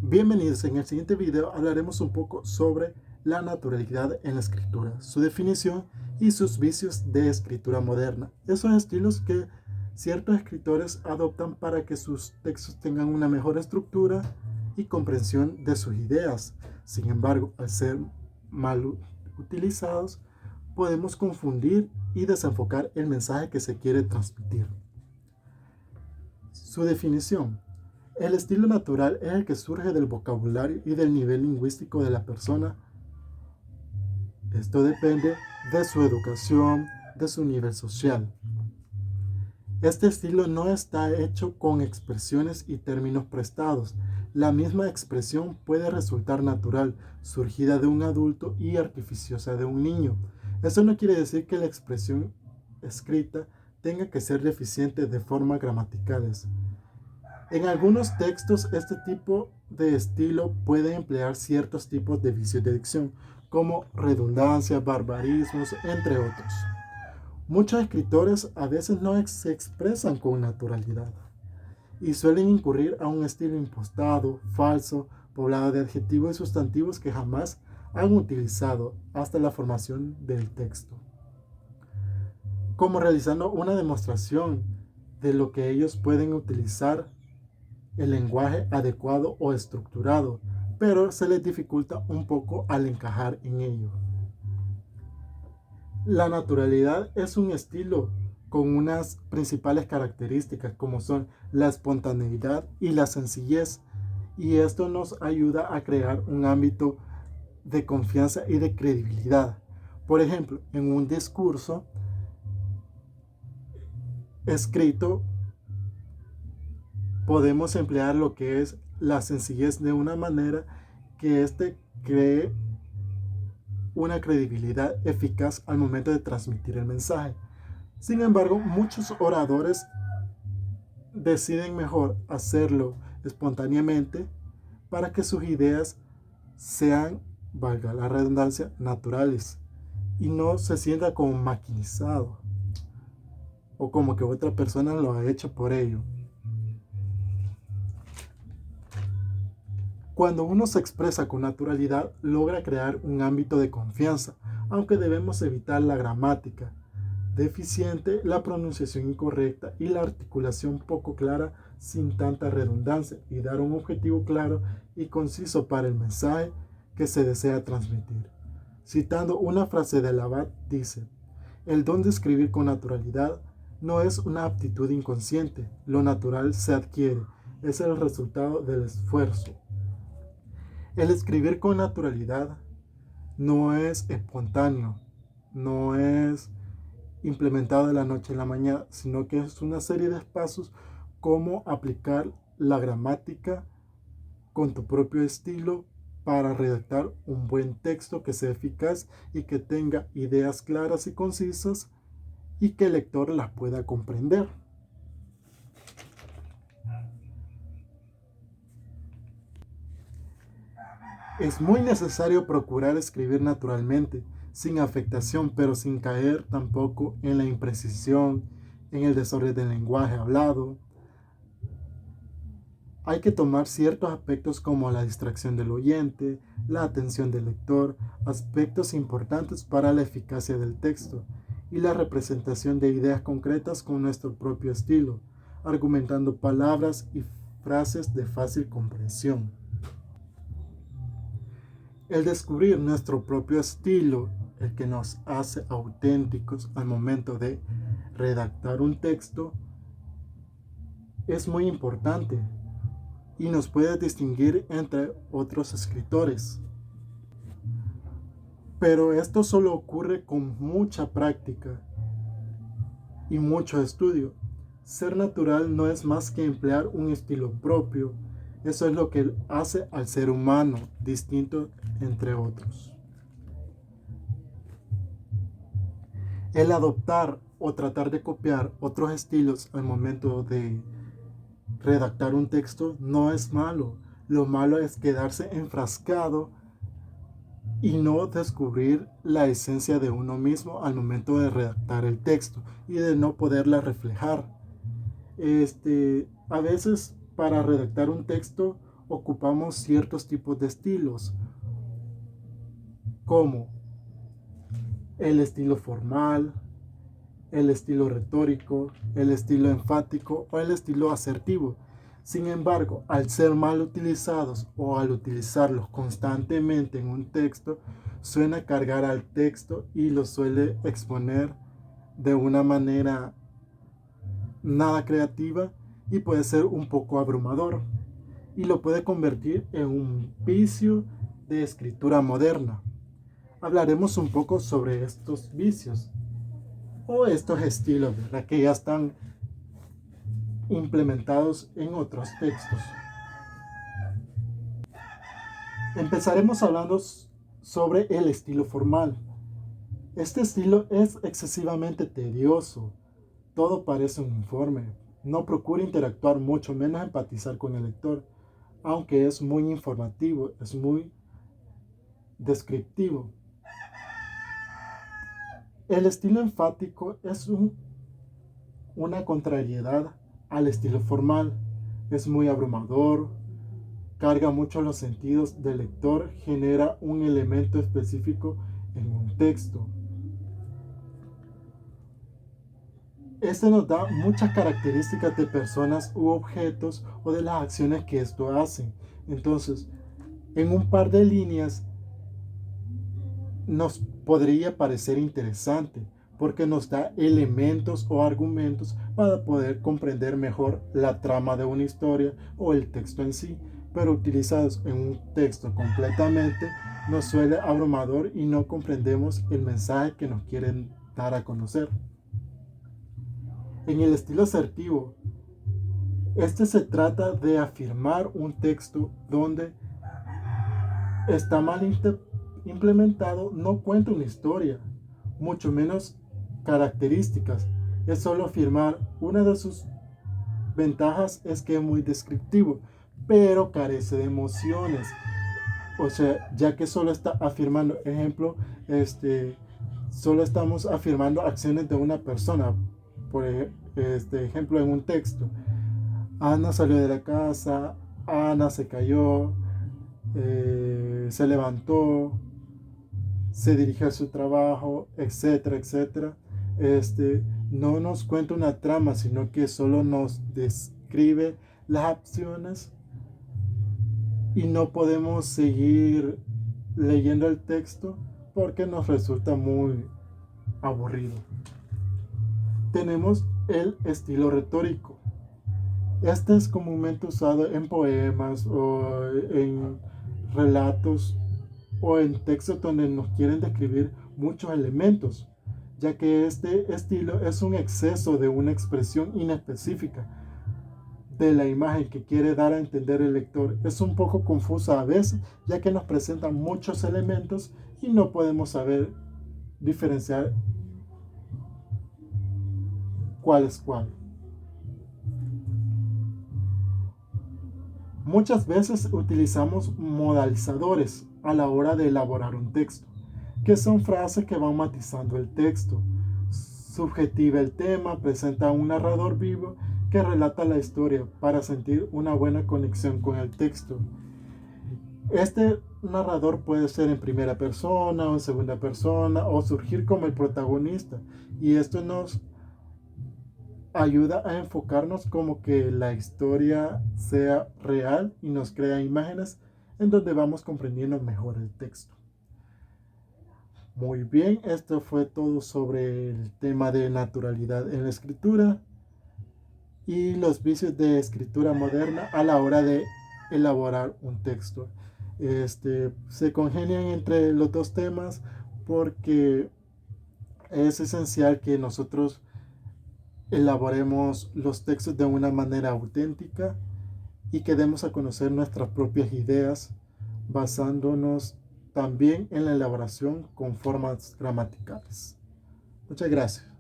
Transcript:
Bienvenidos. En el siguiente video hablaremos un poco sobre la naturalidad en la escritura, su definición y sus vicios de escritura moderna. Esos estilos que ciertos escritores adoptan para que sus textos tengan una mejor estructura y comprensión de sus ideas. Sin embargo, al ser mal utilizados, podemos confundir y desenfocar el mensaje que se quiere transmitir. Su definición. El estilo natural es el que surge del vocabulario y del nivel lingüístico de la persona. Esto depende de su educación, de su nivel social. Este estilo no está hecho con expresiones y términos prestados. La misma expresión puede resultar natural, surgida de un adulto y artificiosa de un niño. Eso no quiere decir que la expresión escrita tenga que ser deficiente de formas gramaticales. En algunos textos, este tipo de estilo puede emplear ciertos tipos de vicios de dicción, como redundancia, barbarismos, entre otros. Muchos escritores a veces no se expresan con naturalidad y suelen incurrir a un estilo impostado, falso, poblado de adjetivos y sustantivos que jamás han utilizado hasta la formación del texto, como realizando una demostración de lo que ellos pueden utilizar el lenguaje adecuado o estructurado, pero se les dificulta un poco al encajar en ello. La naturalidad es un estilo con unas principales características como son la espontaneidad y la sencillez, y esto nos ayuda a crear un ámbito de confianza y de credibilidad. Por ejemplo, en un discurso escrito podemos emplear lo que es la sencillez de una manera que éste cree una credibilidad eficaz al momento de transmitir el mensaje. Sin embargo, muchos oradores deciden mejor hacerlo espontáneamente para que sus ideas sean, valga la redundancia, naturales y no se sienta como maquinizado o como que otra persona lo ha hecho por ello. Cuando uno se expresa con naturalidad, logra crear un ámbito de confianza, aunque debemos evitar la gramática deficiente, la pronunciación incorrecta y la articulación poco clara sin tanta redundancia, y dar un objetivo claro y conciso para el mensaje que se desea transmitir. Citando una frase de Labat, dice: "El don de escribir con naturalidad no es una aptitud inconsciente, lo natural se adquiere, es el resultado del esfuerzo". El escribir con naturalidad no es espontáneo, no es implementado de la noche a la mañana, sino que es una serie de pasos como aplicar la gramática con tu propio estilo para redactar un buen texto que sea eficaz y que tenga ideas claras y concisas y que el lector las pueda comprender. Es muy necesario procurar escribir naturalmente, sin afectación, pero sin caer tampoco en la imprecisión, en el desorden del lenguaje hablado. Hay que tomar ciertos aspectos como la distracción del oyente, la atención del lector, aspectos importantes para la eficacia del texto, y la representación de ideas concretas con nuestro propio estilo, argumentando palabras y frases de fácil comprensión. El descubrir nuestro propio estilo, el que nos hace auténticos al momento de redactar un texto, es muy importante y nos puede distinguir entre otros escritores. Pero esto solo ocurre con mucha práctica y mucho estudio. Ser natural no es más que emplear un estilo propio. Eso es lo que hace al ser humano distinto entre otros. El adoptar o tratar de copiar otros estilos al momento de redactar un texto no es malo. Lo malo es quedarse enfrascado y no descubrir la esencia de uno mismo al momento de redactar el texto y de no poderla reflejar. A veces para redactar un texto ocupamos ciertos tipos de estilos, como el estilo formal, el estilo retórico, el estilo enfático o el estilo asertivo. Sin embargo, al ser mal utilizados o al utilizarlos constantemente en un texto, suena cargar al texto y lo suele exponer de una manera nada creativa y puede ser un poco abrumador y lo puede convertir en un vicio de escritura moderna. Hablaremos un poco sobre estos vicios o estos estilos, ¿verdad?, que ya están implementados en otros textos. Empezaremos hablando sobre el estilo formal. Este estilo es excesivamente tedioso. Todo parece un informe. No procura interactuar, mucho menos empatizar con el lector, aunque es muy informativo, es muy descriptivo. El estilo enfático es una contrariedad al estilo formal. Es muy abrumador, carga mucho los sentidos del lector, genera un elemento específico en un texto. Este nos da muchas características de personas u objetos o de las acciones que esto hacen. Entonces, en un par de líneas nos podría parecer interesante porque nos da elementos o argumentos para poder comprender mejor la trama de una historia o el texto en sí, pero utilizados en un texto completamente nos suele abrumador y no comprendemos el mensaje que nos quieren dar a conocer. En el estilo asertivo, este se trata de afirmar un texto donde está mal implementado, no cuenta una historia, mucho menos características. Es solo afirmar. Una de sus ventajas es que es muy descriptivo, pero carece de emociones. O sea, ya que solo está afirmando, ejemplo, solo estamos afirmando acciones de una persona. Por ejemplo, en un texto, Ana salió de la casa, Ana se cayó, se levantó, se dirigió a su trabajo, etcétera, etcétera. No nos cuenta una trama, sino que solo nos describe las acciones y no podemos seguir leyendo el texto porque nos resulta muy aburrido. Tenemos el estilo retórico. Este es comúnmente usado en poemas o en relatos o en textos donde nos quieren describir muchos elementos, ya que este estilo es un exceso de una expresión inespecífica de la imagen que quiere dar a entender el lector. Es un poco confusa a veces, ya que nos presenta muchos elementos y no podemos saber diferenciar cuál es cuál. Muchas veces utilizamos modalizadores a la hora de elaborar un texto, que son frases que van matizando el texto. Subjetiva el tema, presenta a un narrador vivo que relata la historia para sentir una buena conexión con el texto. Este narrador puede ser en primera persona o en segunda persona o surgir como el protagonista, y esto nos ayuda a enfocarnos como que la historia sea real y nos crea imágenes en donde vamos comprendiendo mejor el texto. Muy bien, esto fue todo sobre el tema de naturalidad en la escritura y los vicios de escritura moderna a la hora de elaborar un texto. Se congenian entre los dos temas porque es esencial que nosotros elaboremos los textos de una manera auténtica y que demos a conocer nuestras propias ideas basándonos también en la elaboración con formas gramaticales. Muchas gracias.